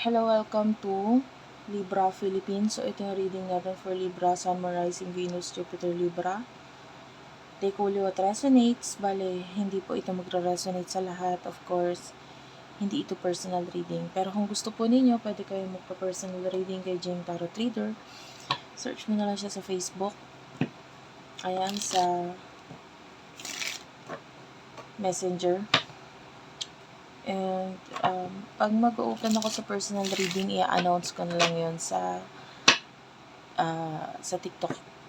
Hello, welcome to Libra Philippines. So, ito yung reading natin for Libra, Sun, Moon, Rising, Venus, Jupiter, Libra. Take only what resonates. Bale, hindi po ito magre-resonate sa lahat. Of course, hindi ito personal reading. Pero kung gusto po ninyo, pwede kayo magpa-personal reading kay Jane Tarot Reader. Search mo na lang siya sa Facebook. Ayan, sa Messenger. And pag mag-open ako sa personal reading, i-announce ko na lang yun sa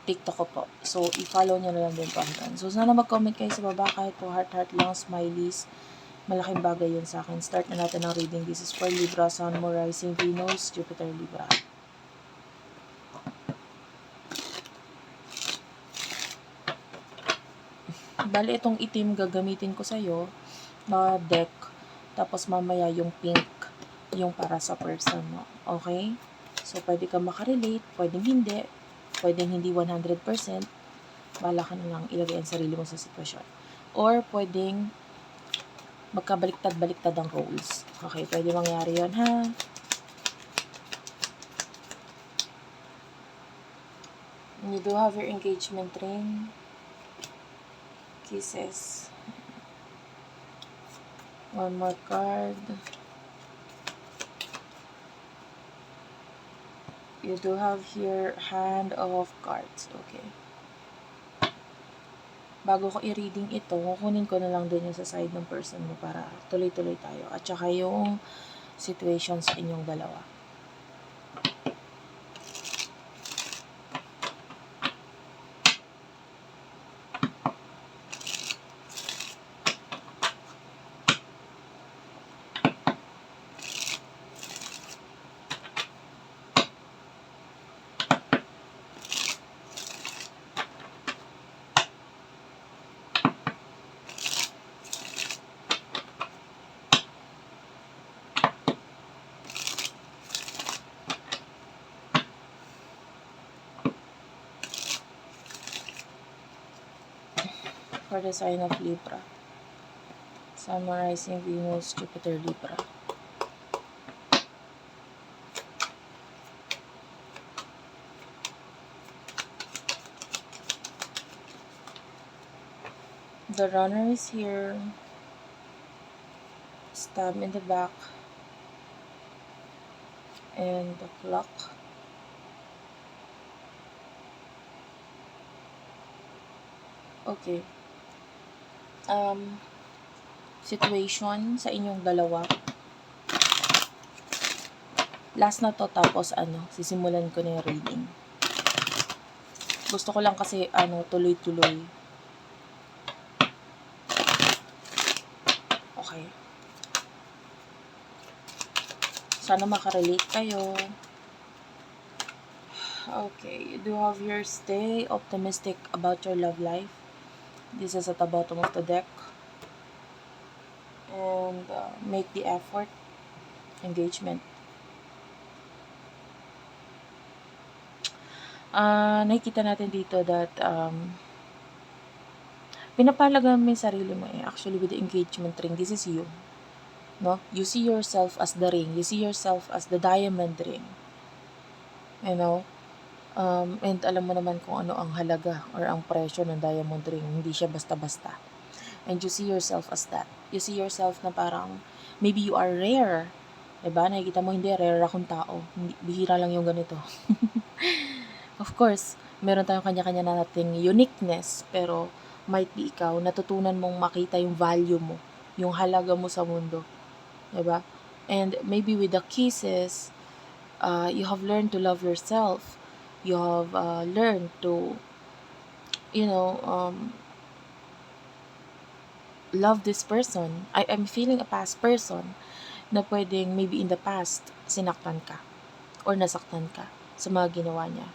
TikTok ko po. So, i-follow nyo na lang din po hanggang. So, sana mag-comment kayo sa baba kahit po heart lang, smileys. Malaking bagay yun sa akin. Start na natin ang reading. This is for Libra, Sun, Moon, Rising, Venus, Jupiter, Libra. Bali, itong itim gagamitin ko sa'yo na deck. Tapos mamaya yung pink, yung para sa person mo. Okay? So, pwede ka makarelate, pwedeng hindi. Pwedeng hindi 100%. Bala ka na lang ilagay ang sarili mo sa sitwasyon. Or, pwedeng magkabaliktad-baliktad ang roles. Okay, pwede mangyari yun, ha? You do have your engagement ring. Kisses. One more card. You do have here hand of cards. Okay. Bago ko i-reading ito, kukunin ko na lang din yung sa side ng person mo para tuloy-tuloy tayo. At saka yung situations sa inyong dalawa. For the sign of Libra. Sun, Moon, Rising, Venus, Jupiter, Libra. The runner is here. Stab in the back. And the clock. Okay. Situation sa inyong dalawa. Last na to, tapos sisimulan ko na yung reading. Gusto ko lang kasi tuloy-tuloy. Okay. Sana makarelate kayo. Okay, you do have your stay optimistic about your love life. This is at the bottom of the deck. And make the effort. Engagement. Nakikita natin dito that pinapalagan mo yung sarili mo actually with the engagement ring. This is you. No? You see yourself as the ring. You see yourself as the diamond ring. You know? And alam mo naman kung ano ang halaga or ang presyo ng diamond ring. Hindi siya basta-basta. And you see yourself as that. You see yourself na parang maybe you are rare. Diba? Nakikita mo, hindi, rare akong tao. Bihira lang yung ganito. Of course, meron tayong kanya-kanya na nating uniqueness, pero might be ikaw, natutunan mong makita yung value mo, yung halaga mo sa mundo. Diba? And maybe with the kisses, you have learned to love yourself. You have learned to, love this person. I'm feeling a past person na pwedeng maybe in the past sinaktan ka or nasaktan ka sa mga ginawa niya.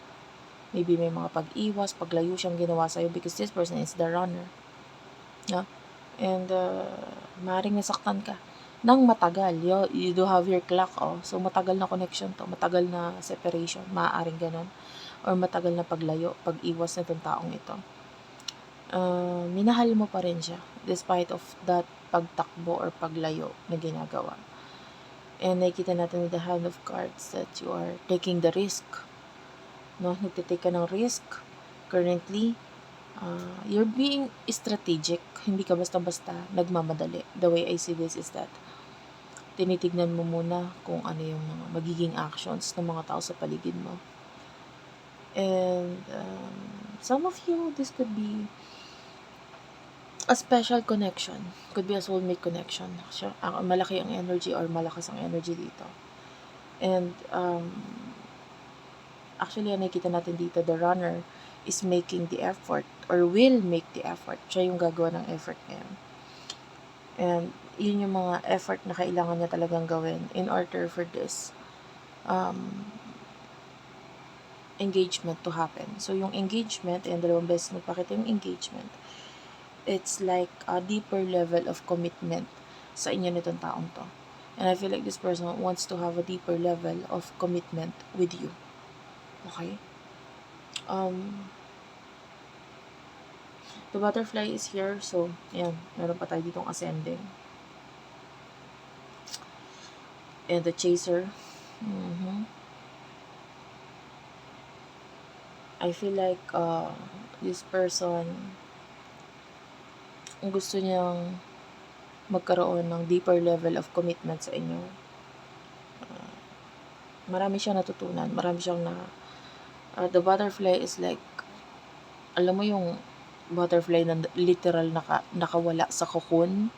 Maybe may mga pag-iwas, paglayo siyang ginawa sa'yo because this person is the runner. Yeah? And maaaring nasaktan ka nang matagal. You do have your clock. So matagal na connection to, matagal na separation, maaaring ganun. Or matagal na paglayo, pag-iwas na itong taong ito. Minahal mo pa rin siya despite of that pagtakbo or paglayo na ginagawa. And nakikita natin with the hand of cards that you are taking the risk. No? Nagtitake ka ng risk. Currently, you're being strategic. Hindi ka basta-basta nagmamadali. The way I see this is that tinitignan mo muna kung ano yung mga magiging actions ng mga tao sa paligid mo. And some of you, this could be a special connection. Could be a soulmate connection. Malaki ang energy or malakas ang energy dito. And actually, nakikita natin dito, the runner is making the effort or will make the effort. Siya yung gagawa ng effort ngayon. And yun yung mga effort na kailangan niya talagang gawin in order for this engagement to happen. So, yung engagement, and dalawang beses nagpakita yung engagement, it's like a deeper level of commitment sa inyo nitong taong to. And I feel like this person wants to have a deeper level of commitment with you. Okay? The butterfly is here. So, ayan. Meron pa tayo ditong ascending. And the chaser. I feel like this person gusto niyang magkaroon ng deeper level of commitment sa inyo. Marami siyang natutunan. Marami siyang the butterfly is like, alam mo yung butterfly na literal nakawala sa cocoon,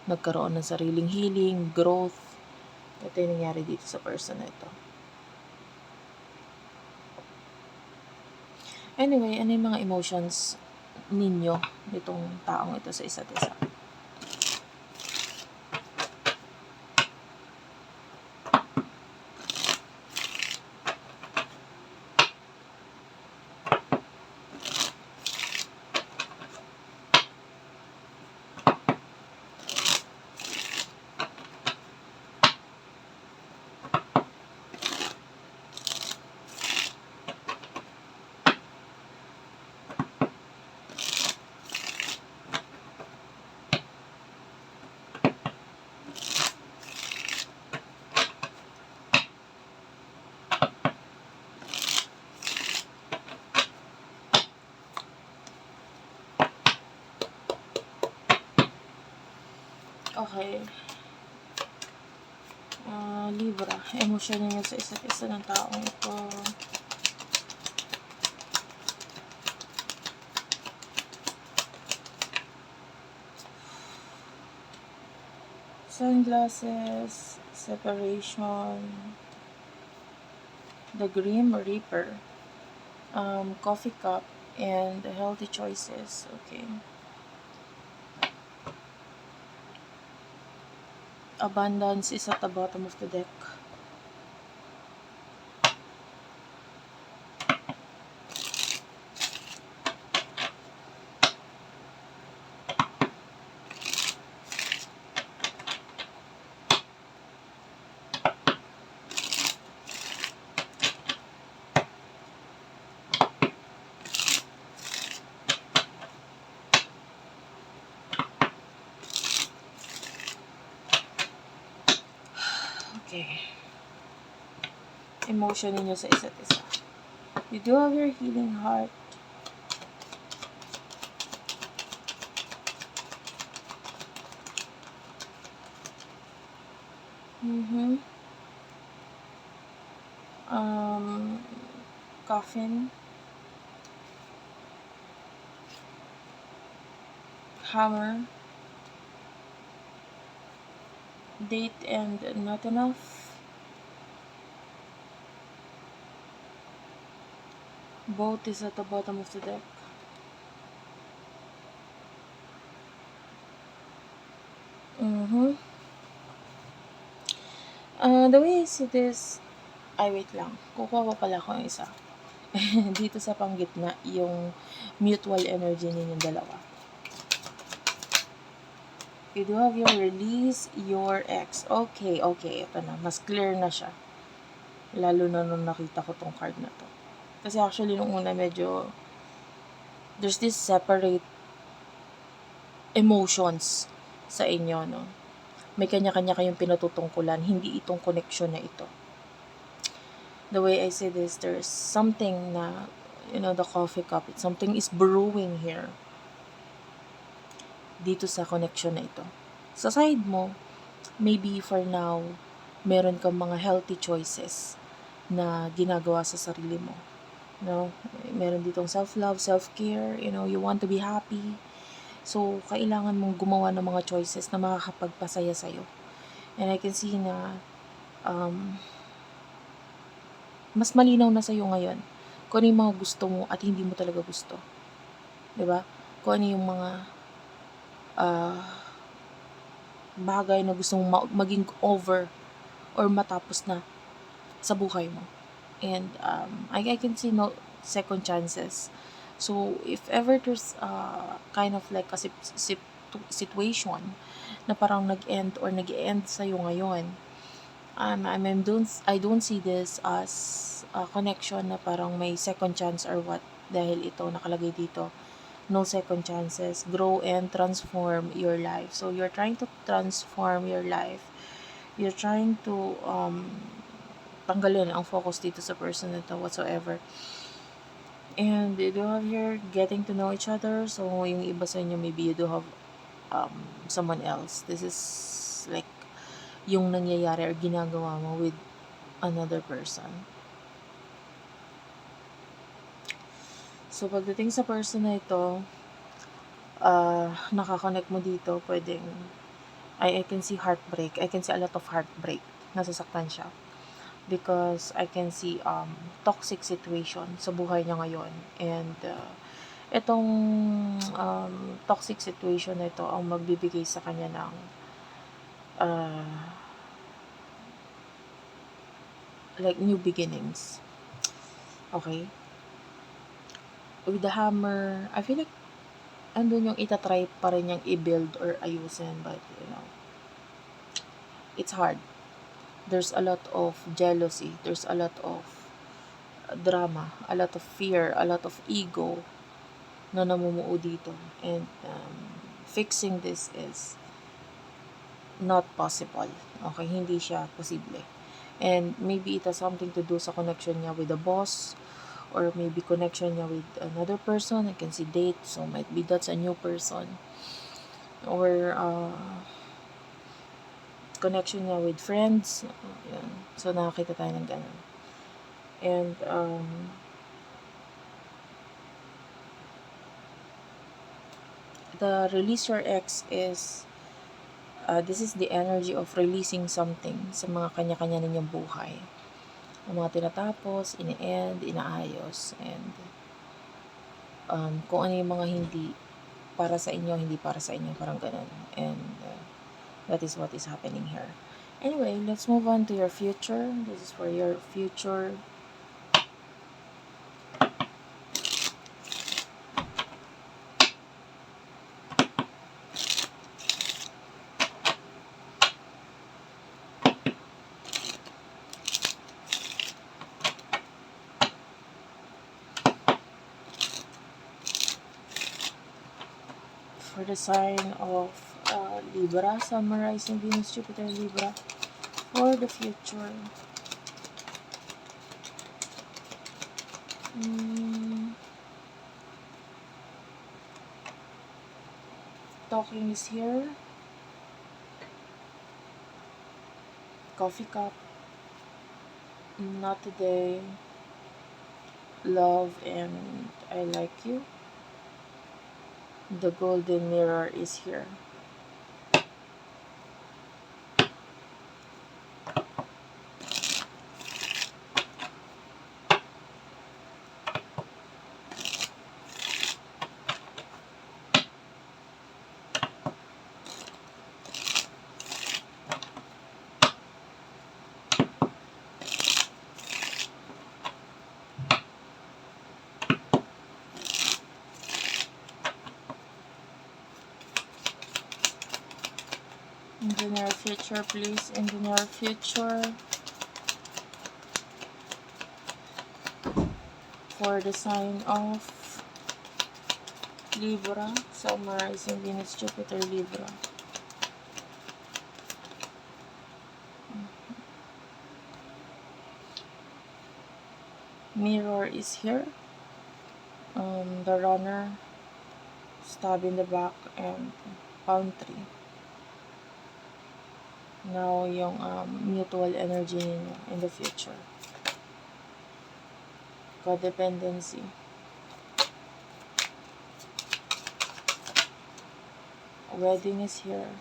nagkaroon ng sariling healing, growth. Ito yung nangyari dito sa person na ito. Anyway, ano yung mga emotions ninyo nitong taong ito sa isa't isa? Okay. Libra, emosyon niyo sa isa't isa ng taong ito. Sunglasses, separation, the Grim Reaper, coffee cup, and healthy choices. Okay. Abundance is at the bottom of the deck. Okay. Emotion ninyo sa isa't isa. You do have your healing heart. Coffin. Hammer. Date and not enough. Boat is at the bottom of the deck. The way I see this, wait lang. Kukuha pa pala ako ng isa. Dito sa panggitna, yung mutual energy ninyong dalawa. You do have your release, your ex. Okay. Ito na. Mas clear na siya. Lalo na nung nakita ko tong card na to. Kasi actually, nung una medyo there's this separate emotions sa inyo, no? may kanya-kanya kayong pinatutungkulan, hindi itong connection na ito. The way I say this, there's something na, the coffee cup, something is brewing here dito sa connection na ito. Sa side mo, maybe for now, meron kang mga healthy choices na ginagawa sa sarili mo. Meron ditong self-love, self-care, you want to be happy. So, kailangan mong gumawa ng mga choices na makakapagpasaya sa'yo. And I can see na mas malinaw na sa'yo ngayon kung ano yung mga gusto mo at hindi mo talaga gusto. 'Di ba? Kung ano yung mga bagay na gusto mong maging over or matapos na sa buhay mo. And I can see no second chances. So, if ever there's kind of like a situation na parang nag-end or nag-end sa'yo ngayon, I don't see this as a connection na parang may second chance or what, dahil ito nakalagay dito, no second chances, grow and transform your life. So you're trying to transform your life. You're trying to tanggalin ang focus dito sa person na to whatsoever. And you do have here getting to know each other. So yung iba sa inyo, maybe you do have someone else. This is like yung nangyayari or ginagawa mo with another person. So pagdating sa person na ito, nakakonect mo dito, pwedeng I can see heartbreak. I can see a lot of heartbreak. Nasasaktan siya. Because I can see toxic situation sa buhay niya ngayon. And itong toxic situation na ito ang magbibigay sa kanya ng like new beginnings. Okay? With the hammer, I feel like andun yung itatry pa rin niyang i-build or ayusin, but it's hard. There's a lot of jealousy, there's a lot of drama, a lot of fear, a lot of ego na namumuo dito. And fixing this is not possible. Okay, hindi siya posible. And maybe it has something to do sa connection niya with the boss, or maybe connection niya with another person. I can see date, so might be that's a new person. Or connection niya with friends. Yan. So nakakita tayo ng ganun. And the release your ex is this is the energy of releasing something sa mga kanya-kanya ninyong buhay. Ang mga tinatapos, ini-end, inaayos, and kung ano yung mga hindi para sa inyo, hindi para sa inyo, parang ganun. And that is what is happening here. Anyway, let's move on to your future. This is for your future. For the sign of Libra, Sun, Rising, Venus, Jupiter, Libra, for the future. Talking is here. Coffee cup. Not today. Love and I like you. The golden mirror is here. In the near future, please. In the near future. For the sign of Libra, Sun, Rising, Venus, Jupiter, Libra. Mirror is here. The runner, stab in the back, and palm tree. Now, yung mutual energy ninyo in the future. Codependency. Wedding is here.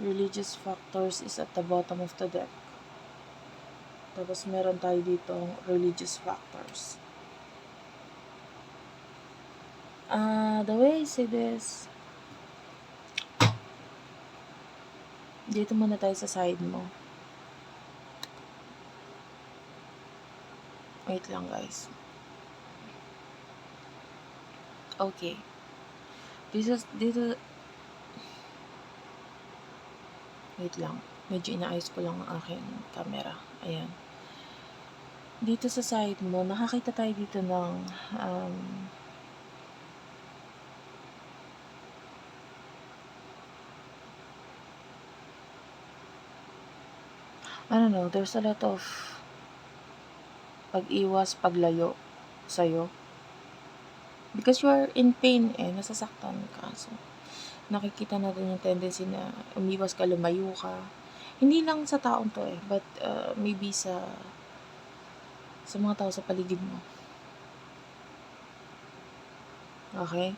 Religious factors is at the bottom of the deck. Tapos meron tayo dito religious factors. The way I say this, dito muna tayo sa side mo. Wait lang, guys. Okay. Dito, wait lang. Medyo inaayos ko lang ang aking camera. Ayan. Dito sa side mo, nakakita tayo dito ng I don't know, there's a lot of pag-iwas, paglayo sa'yo. Because you are in pain nasasaktan ka. So, nakikita natin yung tendency na umiwas ka, lumayo ka. Hindi lang sa taong to but maybe sa mga tao sa paligid mo. Okay?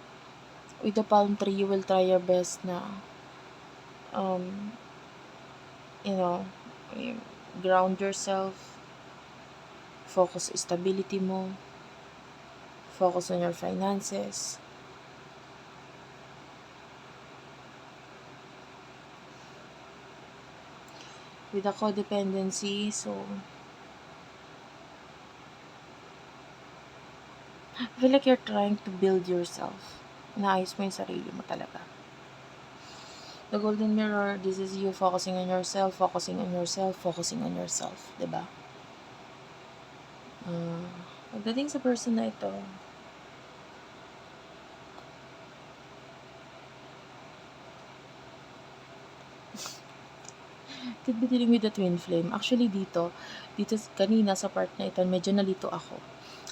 With the palm tree, you will try your best na ground yourself, focus stability mo, focus on your finances. With the codependency, so I feel like you're trying to build yourself. Inaayos mo yung sarili mo talaga. The golden mirror, this is you focusing on yourself, focusing on yourself, focusing on yourself. Diba? Pagdating sa person na ito, could be dealing with the twin flame. Actually, dito kanina sa part na ito, medyo nalito ako.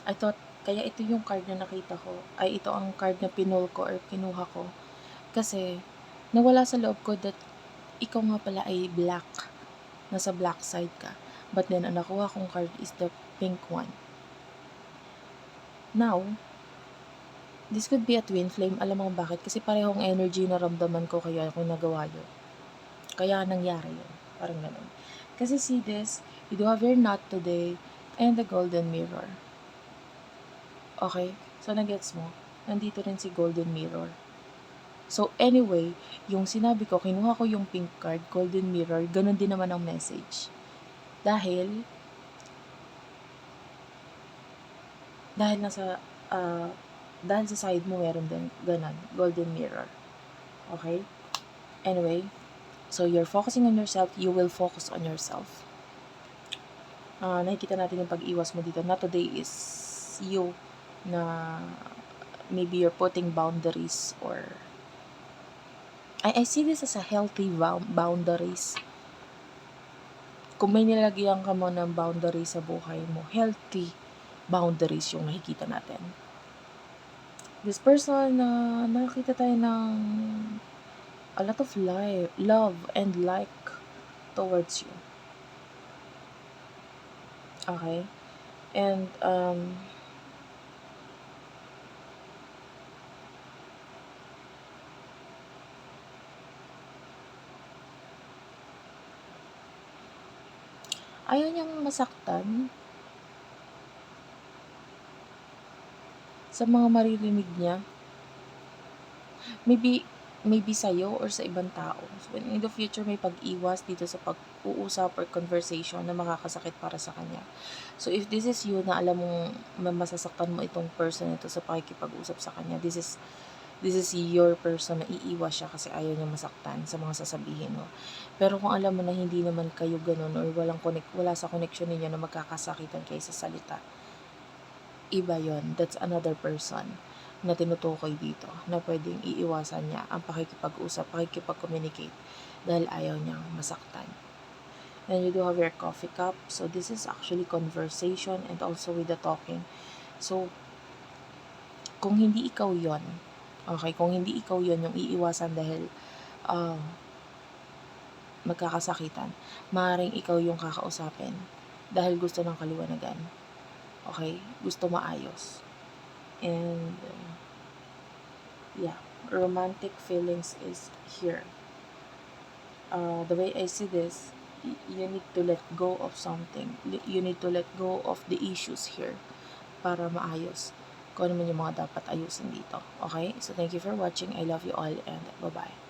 I thought, kaya ito yung card na nakita ko, ay ito ang card na pinol ko or kinuha ko. Kasi, nawala sa loob ko that ikaw nga pala ay black. Nasa black side ka. But then, ang nakuha kong card is the pink one. Now, this could be a twin flame. Alam mo bakit? Kasi parehong energy na ramdaman ko kaya ako nagawa yun. Kaya nangyari yun. Parang ganun. Kasi see this, you do have your knot today and the golden mirror. Okay? So, nagets mo? Nandito rin si golden mirror. So, anyway, yung sinabi ko, kinuha ko yung pink card, golden mirror, ganun din naman ang message. Dahil sa side mo meron din ganun, golden mirror. Okay? Anyway, so you're focusing on yourself, you will focus on yourself. Nakikita natin yung pag-iwas mo dito. Not today is you na maybe you're putting boundaries or I see this as a healthy boundaries. Kung may nilagyan ka mo ng boundaries sa buhay mo, healthy boundaries yung nakikita natin. This person, nakakita tayo ng a lot of love and like towards you. Okay? And, ayaw niyang masaktan sa mga maririnig niya. Maybe sa'yo or sa ibang tao. So, in the future, may pag-iwas dito sa pag-uusap or conversation na makakasakit para sa kanya. So, if this is you na alam mong masasaktan mo itong person ito sa pakikipag-usap sa kanya, this is your person na iiwas siya kasi ayaw niya masaktan sa mga sasabihin mo. Pero kung alam mo na hindi naman kayo ganun or wala sa connection ninyo na magkakasakitan kayo sa salita, iba yon. That's another person na tinutukoy dito na pwedeng iiwasan niya ang pakikipag-usap, pakikipag-communicate dahil ayaw niyang masaktan. Then you do have your coffee cup. So this is actually conversation and also with the talking. So kung hindi ikaw yon, okay, kung hindi ikaw yon yung iiwasan dahil uh, magkakasakitan, maaaring ikaw yung kakausapin dahil gusto ng kaliwanagan. Okay? Gusto maayos. And yeah, romantic feelings is here. The way I see this, you need to let go of something. You need to let go of the issues here para maayos kung ano man yung mga dapat ayusin dito. Okay? So thank you for watching. I love you all and bye-bye.